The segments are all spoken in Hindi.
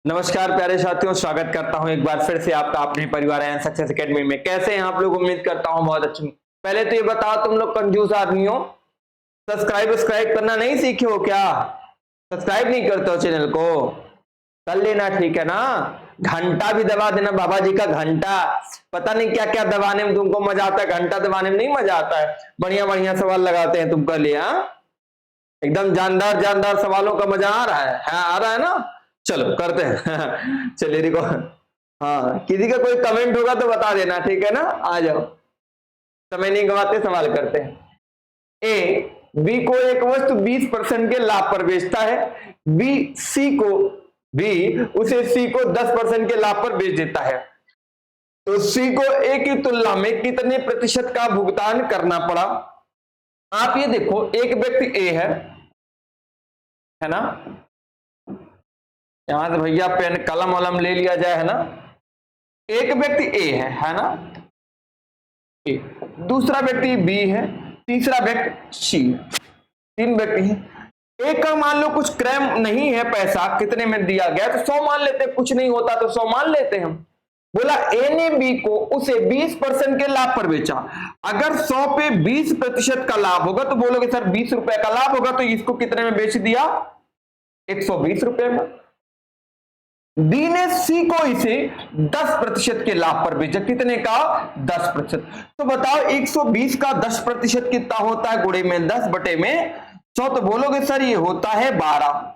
नमस्कार प्यारे साथियों, स्वागत करता हूं एक बार फिर से आपका अपने परिवार एंड सक्सेस एकेडमी में। कैसे हैं आप लोग? उम्मीद करता हूं बहुत अच्छे। पहले तो ये बताओ, तुम लोग कंजूस आदमी हो, सब्सक्राइब करना नहीं सीखे हो क्या? सब्सक्राइब नहीं करते हो चैनल को? कर लेना, ठीक है ना? घंटा भी दबा देना, बाबा जी का घंटा। पता नहीं क्या क्या दबाने में तुमको मजा आता है, घंटा दबाने में नहीं मजा आता है। बढ़िया बढ़िया सवाल लगाते हैं तुमको लिए। एकदम जानदार जानदार सवालों का मजा आ रहा है? आ रहा है ना? चलो करते हैं। चलिए देखो, हाँ, किसी का कोई कमेंट होगा तो बता देना, ठीक है ना? आ जाओ, समय नहीं गवाते, सवाल करते हैं। ए बी को एक वस्तु 20% के लाभ पर बेचता है। बी उसे सी को 10% के लाभ पर बेच देता है। तो सी को ए की तुलना में कितने प्रतिशत का भुगतान करना पड़ा? आप ये देखो, एक व्यक्ति ए है ना? यहां से भैया पेन कलम वलम ले लिया जाए, है ना? एक व्यक्ति ए है ना? ए, दूसरा व्यक्ति बी है, तीसरा व्यक्ति सी। तीन व्यक्ति हैं। एक का मान लो कुछ क्रय नहीं है, पैसा कितने में दिया गया तो 100 मान लेते, कुछ नहीं होता तो 100 मान लेते हम। बोला ए ने बी को उसे 20% के लाभ पर बेचा। अगर 100 पे 20% का लाभ होगा तो बोलोगे सर 20 रुपए का लाभ होगा, तो इसको कितने में बेच दिया? 120 रुपए में। डी ने सी को इसे 10% के लाभ पर बेचा। कितने का? 10%। तो बताओ 120 का 10% कितना होता है? गुणे में 10 बटे में 100। तो बोलोगे सर ये होता है 12।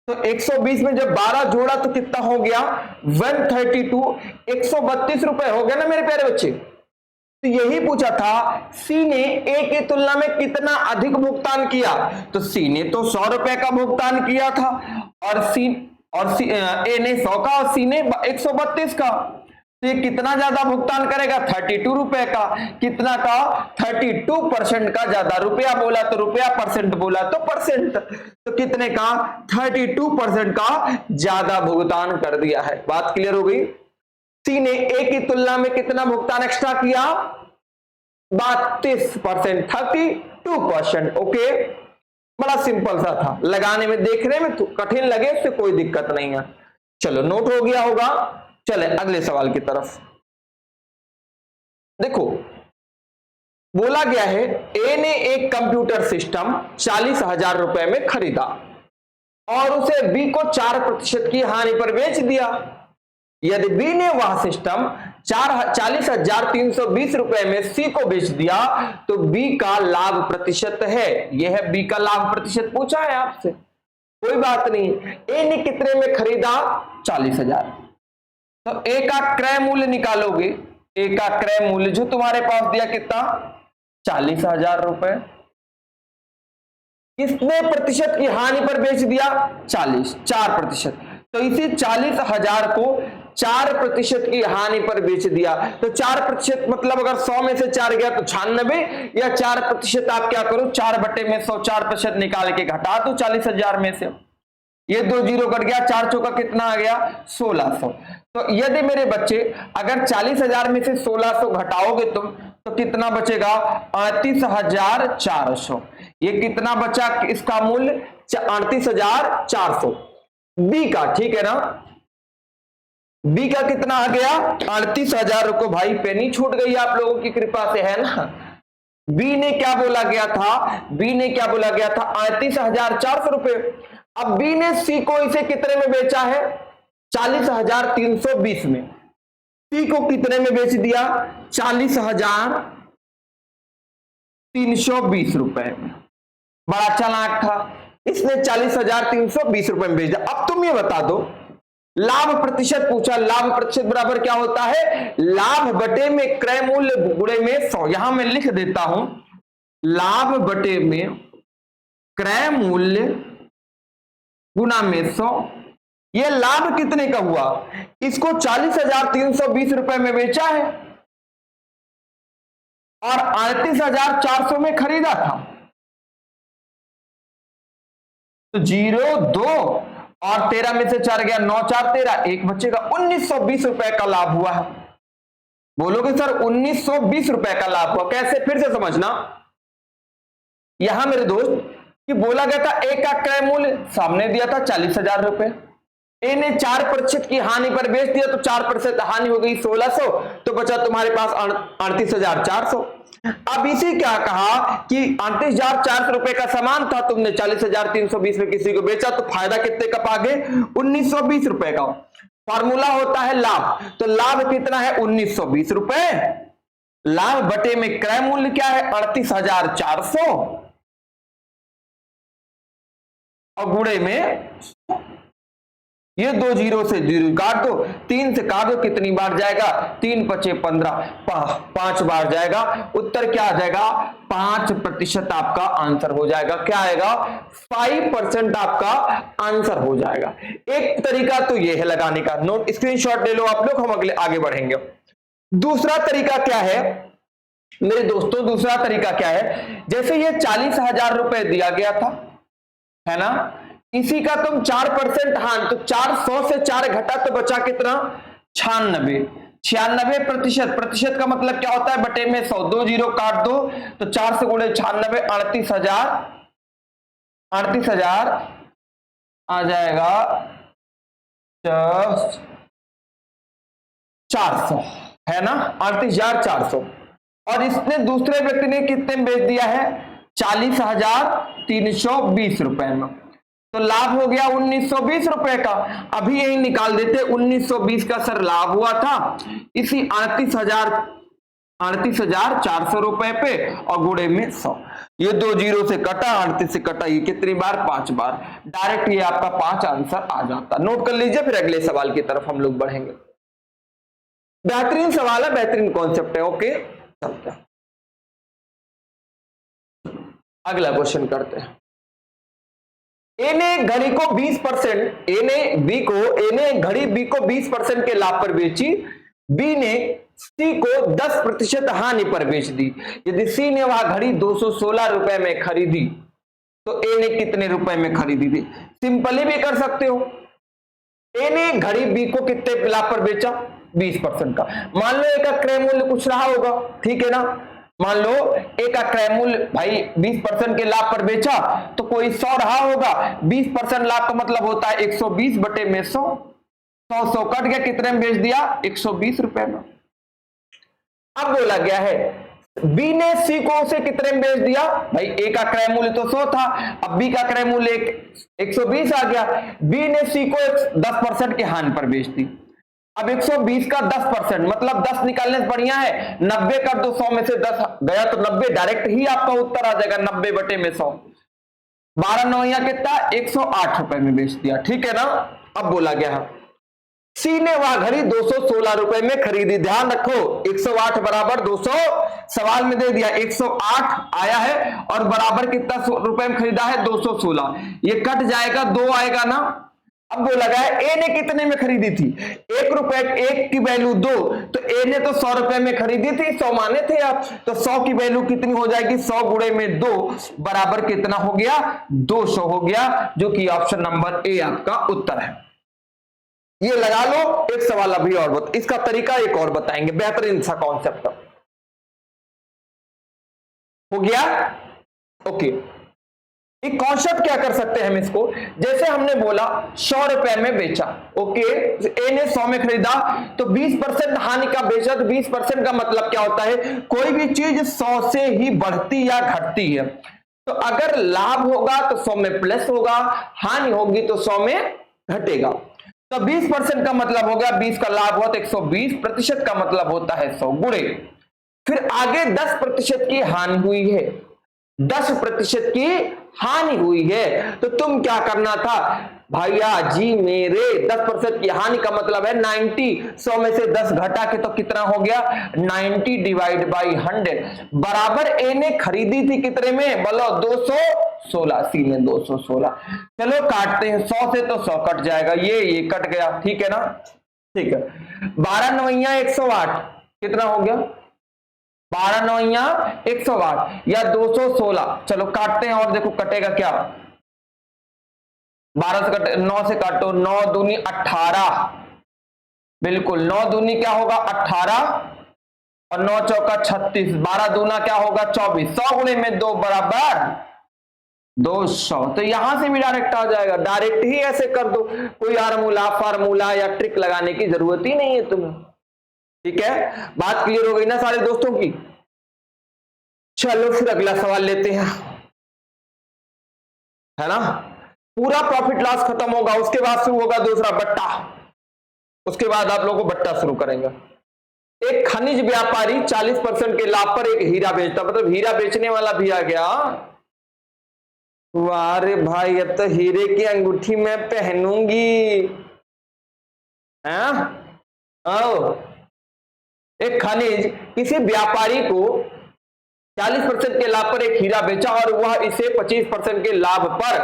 तो 120 में जब 12 जोड़ा तो कितना हो गया? 132। 132 रुपए हो गया ना मेरे प्यारे बच्चे? तो यही पूछा था, सी ने ए की तुलना में कितना अधिक भुगतान किया? तो सी ने तो 100 रुपए का भुगतान किया था, और ए ने 100 का और सी ने 132 का। तो ये कितना ज्यादा भुगतान करेगा? 32 रुपए का। कितना का? 32% का ज्यादा। रुपया बोला तो रुपया, परसेंट बोला तो परसेंट। तो कितने का? 32% का ज्यादा भुगतान कर दिया है। बात क्लियर हो गई? सी ने ए की तुलना में कितना भुगतान एक्स्ट्रा किया? 32%, 32%। ओके, बड़ा सिंपल सा था, लगाने में देखने में कठिन लगे उससे कोई दिक्कत नहीं है। चलो, नोट हो गया होगा। चले अगले सवाल की तरफ। देखो, बोला गया है ए ने एक कंप्यूटर सिस्टम 40,000 रुपए में खरीदा और उसे बी को 4% की हानि पर बेच दिया। यदि बी ने वह सिस्टम 40,320 रुपए में सी को बेच दिया तो बी का लाभ प्रतिशत है। यह है बी का लाभ प्रतिशत पूछा है आपसे, कोई बात नहीं। ए ने कितने में खरीदा? 40,000। तो ए का क्रय मूल्य निकालोगे। ए का क्रय मूल्य जो तुम्हारे पास दिया कितना? 40,000 रुपए। कितने प्रतिशत की हानि पर बेच दिया? 4%। तो इसी 40,000 को 4% की हानि पर बेच दिया। तो 4% मतलब अगर 100 में से 4 गया तो 96, या 4% आप क्या करो, 4 बटे में 100, 4% निकाल के घटा दो 40,000 में से। ये 2 जीरो कट गया, 4 चौका कितना आ गया? 1600। तो यदि मेरे बच्चे अगर 40,000 में से 1600 घटाओगे तुम तो कितना बचेगा? 38,400। ये कितना बचा इसका मूल्य? 38,400 बी का, ठीक है ना? बी का कितना आ गया? 38,000 को। भाई पेनी छूट गई आप लोगों की कृपा से, है ना? बी ने क्या बोला गया था? बी ने क्या बोला गया था? 38,400 रुपए। अब बी ने सी को इसे कितने में बेचा है? 40,320 में। सी को कितने में बेच दिया? 40,320 रुपए में। बड़ा चालाक था, इसने 40,320 रुपए में बेच दिया। अब तुम ये बता दो, लाभ प्रतिशत पूछा। लाभ प्रतिशत बराबर क्या होता है? लाभ बटे में क्रय मूल्य गुणे में 100। यहां मैं लिख देता हूं, लाभ बटे में क्रय मूल्य गुना में 100। यह लाभ कितने का हुआ? इसको 40,320 रुपए में बेचा है और 38,400 में खरीदा था। तो 0, 2 और 13 में से 4 गया, 9, 4, 13, एक बचेगा। 1920 रुपए का लाभ हुआ है। बोलोगे सर 1920 रुपए का लाभ हुआ कैसे? फिर से समझना। यहां मेरे दोस्त कि बोला गया था एक का क्रय मूल्य सामने दिया था 40,000 रुपए, ए ने 4% की हानि पर बेच दिया तो 4% हानि हो गई 1600, तो बचा तुम्हारे पास 38,400। अब इसी क्या कहा कि 38,400 रुपए का सामान था, तुमने 40,320 में किसी को बेचा, तो फायदा कितने का पागे? 1920 रुपए का। फॉर्मूला होता है लाभ, तो लाभ कितना है? 1920 रुपए। लाभ बटे में क्रय मूल्य क्या है? 38,400 और गुणे में, ये 2 जीरो से जीरो काट दो, 3 से काट दो, कितनी बार जाएगा? 3 पचे 15, 5 बार जाएगा। उत्तर क्या आ जाएगा? 5% आपका आंसर हो जाएगा। क्या आएगा? 5% आपका आंसर हो जाएगा। एक तरीका तो ये है लगाने का, नोट स्क्रीनशॉट ले लो आप लोग, हम अगले आगे बढ़ेंगे। दूसरा तरीका क्या है मेरे दोस्तों? दूसरा तरीका क्या है? जैसे ये 40,000 रुपए दिया गया था, है ना, इसी का तुम 4% हान, तो 400 से 4 घटा तो बचा कितना? 96। 96%, प्रतिशत का मतलब क्या होता है? बटे में 100, 2 जीरो काट दो, तो 4 से गुणे 96, 38,000 आ जाएगा 400, है ना, 38,400। और इसने दूसरे व्यक्ति ने कितने में बेच दिया है? 40,320 रुपए में, तो लाभ हो गया 1920 रुपए का। अभी यही निकाल देते, 1920 का सर लाभ हुआ था, इसी 38,400 रुपए पे और गुणे में 100, ये 2 जीरो से कटा, 38 से कटा, ये कितनी बार? 5 बार। डायरेक्ट ये आपका 5 आंसर आ जाता। नोट कर लीजिए, फिर अगले सवाल की तरफ हम लोग बढ़ेंगे। बेहतरीन सवाल है, बेहतरीन कॉन्सेप्ट है। ओके, चलते हैं अगला क्वेश्चन करते हैं। ए ने घड़ी को 20%, ए ने घड़ी बी को 20% के लाभ पर बेची, बी ने सी को 10% हानि पर बेच दी। यदि सी ने वह घड़ी 216 रुपए में खरीदी तो ए ने कितने रुपए में खरीदी थी? सिंपली भी कर सकते हो। ए ने घड़ी बी को कितने लाभ पर बेचा? 20% का। मान लो ए का क्रय मूल्य कुछ रहा होगा, ठीक है ना, मान लो ए का क्रय मूल्य भाई 20% के लाभ पर बेचा तो कोई 100 रहा होगा। 20% लाभ का मतलब होता है 120 बटे में 100, 100 कट गया, कितने में बेच दिया? 120 रुपए में। अब बोला गया है बी ने सी को उसे कितने में बेच दिया? भाई ए का क्रय मूल्य तो 100 था, अब बी का क्रय मूल्य 120 आ गया। बी ने सी को 10% की हानि पर बेच दी। अब 120 का 10% मतलब 10 निकालने से बढ़िया है 90 कर दो, 100 में से 10 गया तो 90, डायरेक्ट ही आपका उत्तर आ जाएगा 90 बटे में 100। 12 नौया कितना? 108 रुपए में बेच दिया, ठीक है ना। अब बोला गया सी ने वह घड़ी 216 रुपए में खरीदी। ध्यान रखो 108 बराबर 200, सवाल में दे दिया 108 आया है और बराबर कितना रुपए में खरीदा है? 216। ये कट जाएगा, 2 आएगा ना। अब बोला गया ए ने कितने में खरीदी थी? 1 रुपए, 1 की वैल्यू 2, तो ए ने तो 100 रुपए में खरीदी थी, 100 माने थे आप, तो 100 की वैल्यू कितनी हो जाएगी? 100 गुणे में 2 बराबर कितना हो गया? 200 हो गया, जो कि ऑप्शन नंबर ए आपका उत्तर है। ये लगा लो। एक सवाल अभी और इसका तरीका एक और बताएंगे, बेहतरीन सा कॉन्सेप्ट हो गया। ओके, एक कॉन्सेप्ट क्या कर सकते हैं हम इसको, जैसे हमने बोला 100 रुपए में बेचा, ओके, ए ने 100 में खरीदा तो 20% हानि का बेचा, तो 20% का मतलब क्या होता है? कोई भी चीज 100 से ही बढ़ती या घटती है, तो अगर लाभ होगा तो 100 में प्लस होगा, हानि होगी तो 100 में घटेगा। तो 20% का मतलब होगा 20 का लाभ हुआ तो 120, प्रतिशत का मतलब होता है 100 गुणे, फिर आगे 10% की हानि हुई है, 10% की हानि हुई है, तो तुम क्या करना था भैया जी मेरे? 10% की हानि का मतलब है 90, 100 में से 10 घटा के तो कितना हो गया? 90 डिवाइड बाई 100 बराबर ए ने खरीदी थी कितने में? बोलो 216, सी ने 216। चलो काटते हैं, 100 से तो 100 कट जाएगा, ये कट गया, ठीक है ना, ठीक है। 12 नौया 108 कितना हो गया? 12 नौया 108 या 216। चलो काटते हैं और देखो कटेगा क्या? 12 से कटे, 9 से काटो, 9 दूनी 18, बिल्कुल 9 दूनी क्या होगा? 18 और 9 चौका 36, 12 दूना क्या होगा? 24, 100 गुणे में 2 बराबर 200। तो यहां से भी डायरेक्ट आ जाएगा, डायरेक्ट ही ऐसे कर दो, कोई फार्मूला या ट्रिक लगाने की जरूरत ही नहीं है तुम्हें। ठीक है, बात क्लियर हो गई ना सारे दोस्तों की। चलो फिर अगला सवाल लेते हैं, है ना। पूरा प्रॉफिट लॉस खत्म होगा, उसके बाद शुरू होगा दूसरा बट्टा, उसके बाद आप लोगों को बट्टा शुरू करेंगे। एक खनिज व्यापारी 40% के लाभ पर एक हीरा बेचता, मतलब हीरा बेचने वाला भी आ गया। वाह रे भाई, अब तो हीरे की अंगूठी मैं पहनूंगी, हैं? एक खनिज किसी व्यापारी को 40% के लाभ पर एक हीरा बेचा और वह इसे 25% के लाभ पर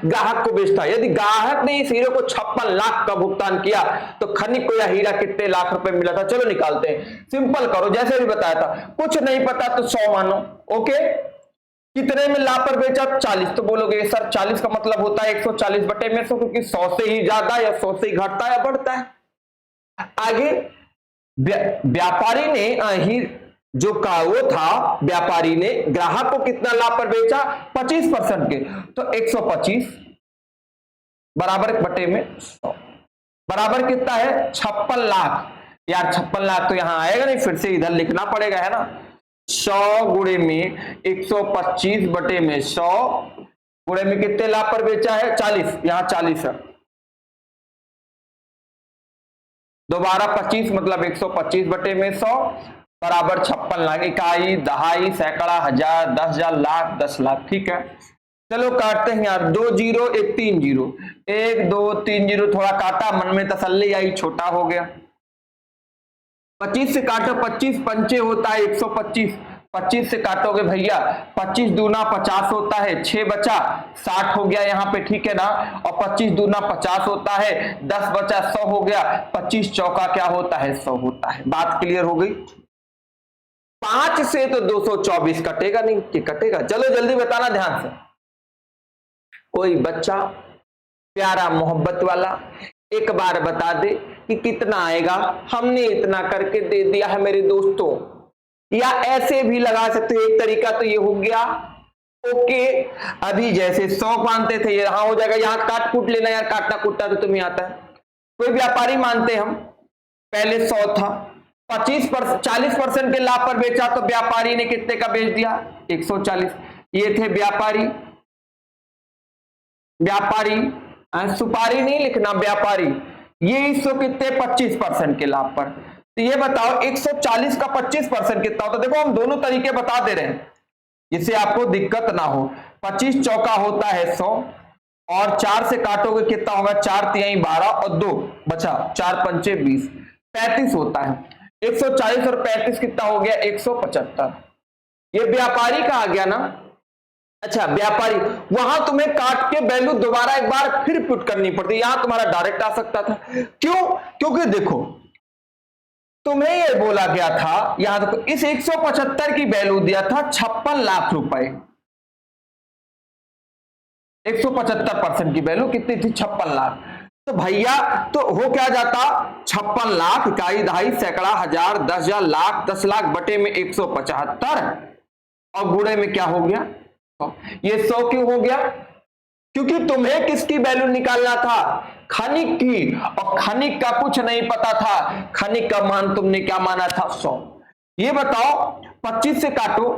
ग्राहक को बेचता। यदि ग्राहक ने इस हीरे को 56 लाख का भुगतान किया तो खनिज को यह हीरा कितने लाख रुपए मिला था? चलो निकालते हैं, सिंपल करो, जैसे भी बताया था। कुछ नहीं पता तो 100 मानो, ओके। कितने में लाभ पर बेचा? 40। तो बोलोगे सर 40 का मतलब होता है 140 बटे में 100, क्योंकि 100 से ही ज्यादा या 100 से ही घटता है या बढ़ता है। आगे व्यापारी ने जो का वो था, व्यापारी ने ग्राहक को कितना लाभ पर बेचा? 25% के, तो 125 बराबर बटे में 100 बराबर कितना है? 56 लाख। यार 56 लाख तो यहां आएगा नहीं, फिर से इधर लिखना पड़ेगा, है ना। 100 गुणे में 125 बटे में 100 गुणे में कितने लाभ पर बेचा है? 40। यहां 40 है, दोबारा 25 मतलब 125 बटे में 100 बराबर 56 लाख। इकाई, दहाई, सैकड़ा, हजार, 10,000, लाख, 10 लाख। ठीक है, चलो काटते हैं यार। 2 जीरो 1 3 जीरो, 1 2 3 जीरो, थोड़ा काटा, मन में तसल्ली आई, छोटा हो गया। 25 से काटो, 25 पंचे होता है 125, 25 से काटोगे भैया, 25 दूना 50 होता है, 6 बचा 60 हो गया यहाँ पे, ठीक है ना। और 25 दूना 50 होता है, 10 बचा 100 हो गया, 25 चौका क्या होता है? 100 होता है। बात क्लियर हो गई। 5 से तो 224 कटेगा नहीं कि कटेगा? चलो जल्दी बताना ध्यान से। कोई बच्चा प्यारा मोहब्बत वाला एक बार बता दे कि कितना आएगा। हमने इतना करके दे दिया है मेरे दोस्तों। या ऐसे भी लगा सकते हो, एक तरीका तो ये हो गया, ओके। अभी जैसे 100 मानते थे, ये यहां हो जाएगा, यहां काट कूट लेना यार, काटना कूटना तो तुम्हें आता है। कोई व्यापारी मानते हम, पहले 100 था, 40% के लाभ पर बेचा तो व्यापारी ने कितने का बेच दिया? 140। ये थे व्यापारी, सुपारी नहीं लिखना, व्यापारी। ये 100 कितने? 25% के लाभ पर। तो ये बताओ 140 का 25% कितना होता है? देखो हम दोनों तरीके बता दे रहे हैं जिससे आपको दिक्कत ना हो। 25 चौका होता है 100 और 4 से काटोगे कितना होगा? 4 तिहाई 12 और 2 बचा, 4 पंचे 20, 35 होता है। 140 और 35 कितना हो गया? 175। ये व्यापारी का आ गया ना। अच्छा व्यापारी, वहां तुम्हें काट के वैल्यू दोबारा एक बार फिर पुट करनी पड़ती, यहां तुम्हारा डायरेक्ट आ सकता था। क्यों? क्योंकि देखो तुम्हें ये बोला गया था, यहां देखो इस 175 की वैल्यू दिया था 56 लाख रुपए। 175% की वैल्यू कितनी थी? 56 लाख। तो भैया तो हो क्या जाता? 56 लाख, इकाई, दहाई, सैकड़ा, हजार, 10,000, लाख, 10 लाख बटे में 175 और गुणे में क्या हो गया? ये 100 क्यों हो गया? क्योंकि तुम्हें किसकी वैल्यू निकालना था? खनिक की, और खनिक का कुछ नहीं पता था। खनिक का मान तुमने क्या माना था? 100। ये बताओ 25 से काटो,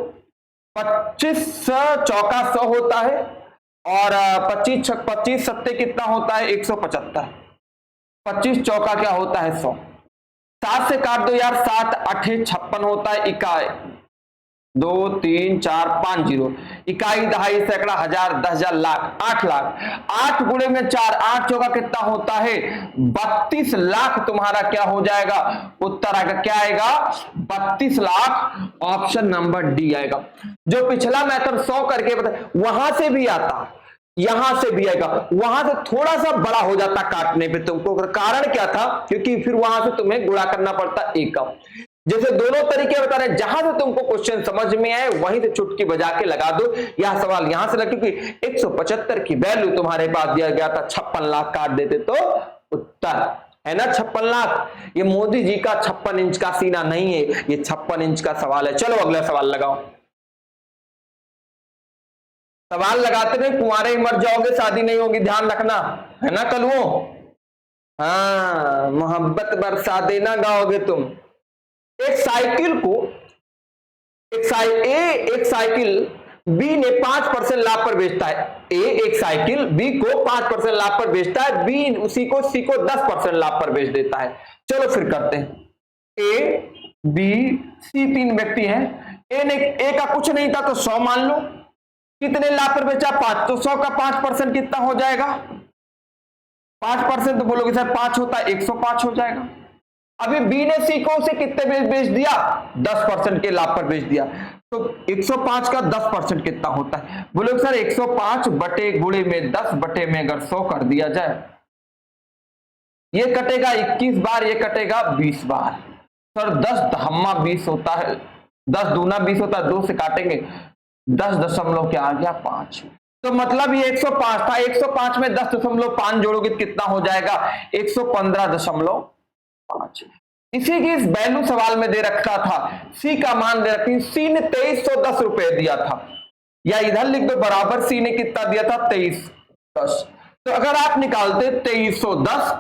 25 चौका 100 होता है और 25 सत्ते कितना होता है? 175। 25 चौका क्या होता है? 100। 7 से काट दो यार, 7 8 56 होता है। इकाई 2 3 4 5 जीरो, इकाई, दहाई, सैकड़ा, हजार, 10,000, लाख, 8 लाख। 8 गुणे में 4, 8 चौका कितना होता है? 32 लाख तुम्हारा क्या हो जाएगा? उत्तर आएगा, क्या आएगा? 32 लाख। ऑप्शन नंबर डी आएगा। जो पिछला मेथड 100 करके बताया वहां से भी आता, यहां से भी आएगा, वहां से थोड़ा सा बड़ा हो जाता काटने पे तुमको। कारण क्या था? क्योंकि फिर वहां से तुम्हें गुणा करना पड़ता एक का। जैसे दोनों तरीके बता रहे हैं, जहां से तुमको क्वेश्चन समझ में आए वहीं से चुटकी बजा के लगा दो। यह सवाल यहां से लगा, क्योंकि 175 की वैल्यू तुम्हारे पास दिया गया था, 56 लाख काट देते तो उत्तर है ना 56 लाख। ये मोदी जी का 56 इंच का सीना नहीं है, ये 56 इंच का सवाल है। चलो अगला सवाल लगाओ। सवाल लगाते नहीं, कुंवारे ही मर जाओगे, शादी नहीं होगी, ध्यान रखना, है ना कलुओं। हाँ, मोहब्बत बरसा देना गाओगे तुम। एक साइकिल को एक साइकिल बी ने 5% लाभ पर बेचता है। एक साइकिल बी को 5% लाभ पर बेचता है, बी उसी को सी को 10% लाभ पर बेच देता है। चलो फिर करते हैं। ए बी सी 3 व्यक्ति हैं। ए का कुछ नहीं था तो 100 मान लो। कितने लाभ पर बेचा? 5। तो 100 का 5% कितना हो जाएगा? 5% तो बोलोगे सर 5 होता है, 105 हो जाएगा। अभी बी ने सी को उसे कितने बेच दिया? 10% के लाभ पर बेच दिया। तो 105 का 10% कितना होता है? बोलोगे सर 105 बटे गुणे में 10 बटे में अगर 100 कर दिया जाए, ये कटेगा 21 बार, ये कटेगा 20 बार। सर 10 धम्मा 20 होता है, 10 दूना 20 होता है, 2 से काटेंगे 10 दशमलव क्या आ गया? 5। तो मतलब ये 105 था, 105 में 10.5 जोड़ोगे कितना हो जाएगा? 115.5। इसी की इस वैल्यू सवाल में दे रखा था, सी का मान दे रखी, सी ने 2310 रुपए दिया था, या इधर लिख दो बराबर सी ने कितना दिया था? 2310। तो अगर आप निकालते 2310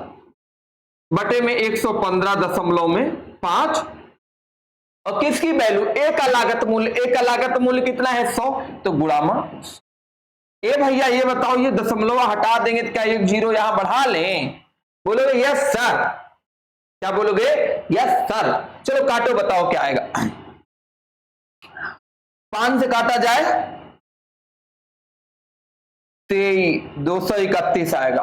बटे में 115.5 और किसकी वैल्यू? ए का लागत मूल्य कितना है? 100। तो गुणामा। ए भैया ये बताओ, ये दशमलव हटा देंगे तो क्या एक 0 यहां बढ़ा लें? बोलोगे यस सर। क्या बोलोगे? Yes sir. चलो काटो, बताओ क्या आएगा। 5 से काटा जाए 231 आएगा।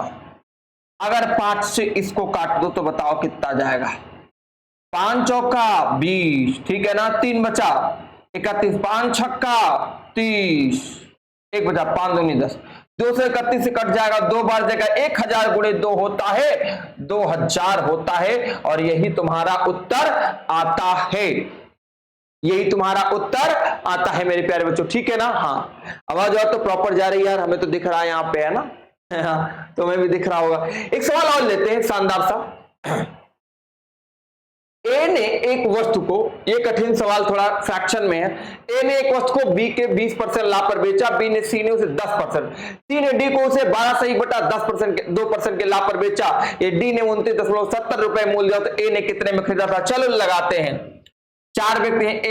अगर 5 से इसको काट दो तो बताओ कितना जाएगा? 5 चौका 20, ठीक है ना, 3 बचा 31, 5 छक्का 30, 1 बचा 5 दूनी 10, 231 से कट जाएगा, 2 बार जाएगा, 1000 गुणे 2 होता है 2000 होता है, और यही तुम्हारा उत्तर आता है। यही तुम्हारा उत्तर आता है मेरे प्यारे बच्चों, ठीक है ना। हाँ, आवाज और तो प्रॉपर जा रही है यार, हमें तो दिख रहा है यहाँ पे, है ना। हाँ, तुम्हें भी दिख रहा होगा। एक सवाल और लेते हैं शानदार सा। ए ने एक वस्तु को, ये कठिन सवाल थोड़ा फ्रैक्शन में है, ए ने एक वस्तु को बी के 20% लाभ पर बेचा, बी ने सी ने उसे 10%, सी ने डी को उसे 12 से 1/10% 2% के लाभ पर बेचा, ये डी ने 29.70 रुपए मूल्य दिया, तो ए ने कितने में खरीदा था? चलो लगाते हैं। 4 व्यक्ति हैं।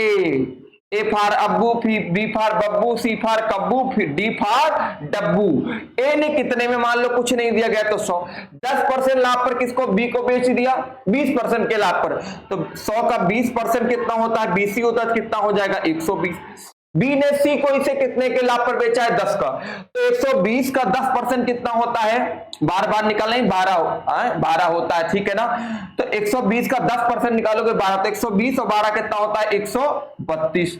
ए फार अब्बू, बी फार बब्बू, सी फार कब्बू, फिर डी फार डब्बू। ए ने कितने में? मान लो कुछ नहीं दिया गया तो 100। 10% लाभ पर किसको? बी को बेच दिया 20% के लाभ पर, तो 100 का 20% कितना होता है? 20 ही होता है, कितना हो जाएगा? 120। बी ने सी को इसे कितने के लाभ पर बेचा है? 10 का, तो 120 का 10% कितना होता है? बार बार निकालना ही 12 होता है, ठीक है ना। तो 120 का 10% निकालोगे 12, तो 120 और 12 कितना होता है? 132।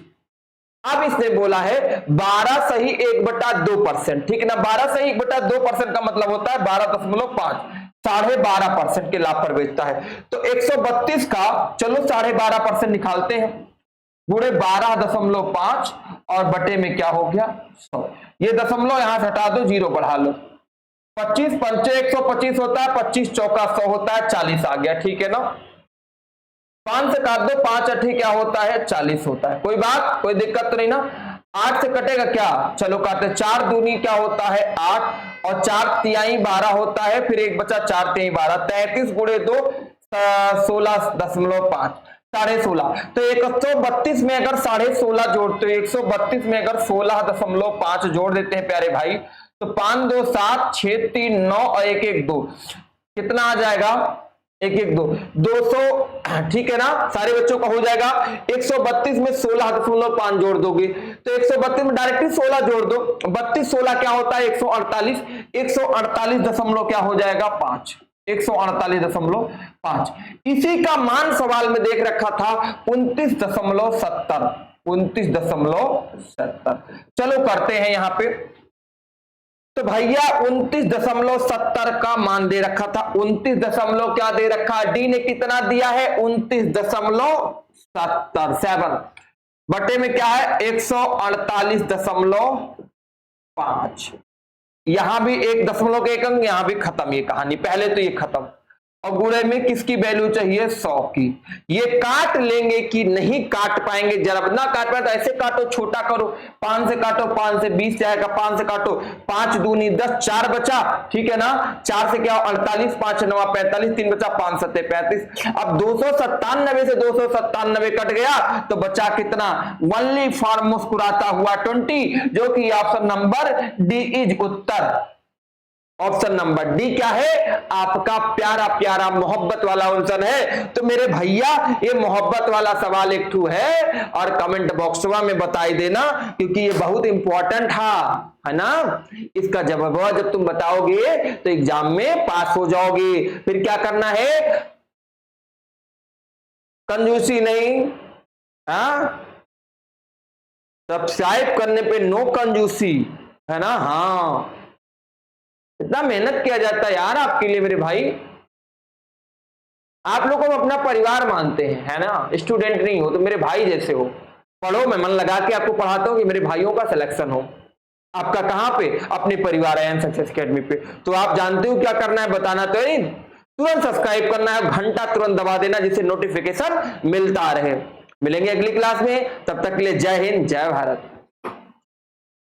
अब इसने बोला है 12 सही 1/2%, ठीक है ना। 12 सही 1/2% का मतलब होता है 12.5, 12.5% के लाभ पर बेचता है। तो 132 का चलो 12.5% निकालते हैं, गुणे 12.5 और बटे में क्या हो गया? 100। ये दशमलव यहां से हटा दो, 0 बढ़ा लो। 25 पंचे 125 होता है, 25 चौका 100 होता है, 40 आ गया, ठीक है ना। 5 से काट दो, 5 8 क्या होता है? 40 होता है। कोई बात, कोई दिक्कत तो नहीं ना। 8 से कटेगा क्या? चलो काटते। 4 दूनी क्या होता है? 8, और 4 तिहाई 12 होता है, फिर 1 बचा 4 तिहाई 12, 33 गुणे 2 16.5, 16.5। तो 132 में अगर 16.5 जोड़ते हो, 132 में अगर 16.5 जोड़ देते हैं प्यारे भाई, तो 5 2 7 6 3 9 और 1 1 2, कितना आ जाएगा? 1 1 2 200, ठीक है ना। सारे बच्चों का हो जाएगा। 132 में 16.5 जोड़ दोगे तो 132 में डायरेक्टली 16 जोड़ दो, 32 16 क्या होता है? 148, 148 दशमलव क्या हो जाएगा? 5, 148.5। इसी का मान सवाल में देख रखा था 29.70, 29.70। चलो करते हैं यहां पे। तो भैया 29.70 का मान दे रखा था, 29 क्या दे रखा? डी ने कितना दिया है? 29.70, बटे में क्या है? 148.5। यहां भी 1 दशमलव के एक अंक, यहां भी खत्म ये कहानी, पहले तो ये खत्म। और गुणे में किसकी वैल्यू चाहिए 100 की। ये काट लेंगे कि नहीं काट पाएंगे, जरा ना काट पाए तो ऐसे काटो, छोटा करो, 5 से काटो, 5 से 20 जाएगा, 5 से काटो, 5 दूनी 10, 4 बचा, ठीक है ना, 4 से क्या 48, 5 9 45, 3 बचा, 5 7 35। अब 297 से 297 कट गया तो बचा कितना, ओनली फॉर मुस्कुराता हुआ 20, जो कि option number D is Uttar. Option number D क्या है, आपका प्यारा प्यारा मोहब्बत वाला आंसर है। तो मेरे भैया ये मोहब्बत वाला सवाल एक ठू है, और कमेंट बॉक्स में बताई देना, क्योंकि ये बहुत इंपॉर्टेंट है ना। इसका जवाब जब तुम बताओगे तो एग्जाम में पास हो जाओगे। फिर क्या करना है, कंजूसी नहीं, सब्सक्राइब करने पे नो कंजूसी, है ना। हाँ, इतना मेहनत किया जाता है यार आपके लिए मेरे भाई, आप लोग को अपना परिवार मानते हैं, है ना, स्टूडेंट नहीं हो तो मेरे भाई जैसे हो। पढ़ो, मैं मन लगा के आपको पढ़ाता हूं कि मेरे भाइयों का सिलेक्शन हो। आपका कहां पे, अपने परिवार आयन सक्सेस एकेडमी पे। तो आप जानते हो क्या करना है, बताना तो नहीं, तुरंत सब्सक्राइब करना है, घंटा तुरंत दबा देना, जिससे नोटिफिकेशन मिलता रहे। मिलेंगे अगली क्लास में, तब तक के लिए जय हिंद, जय भारत।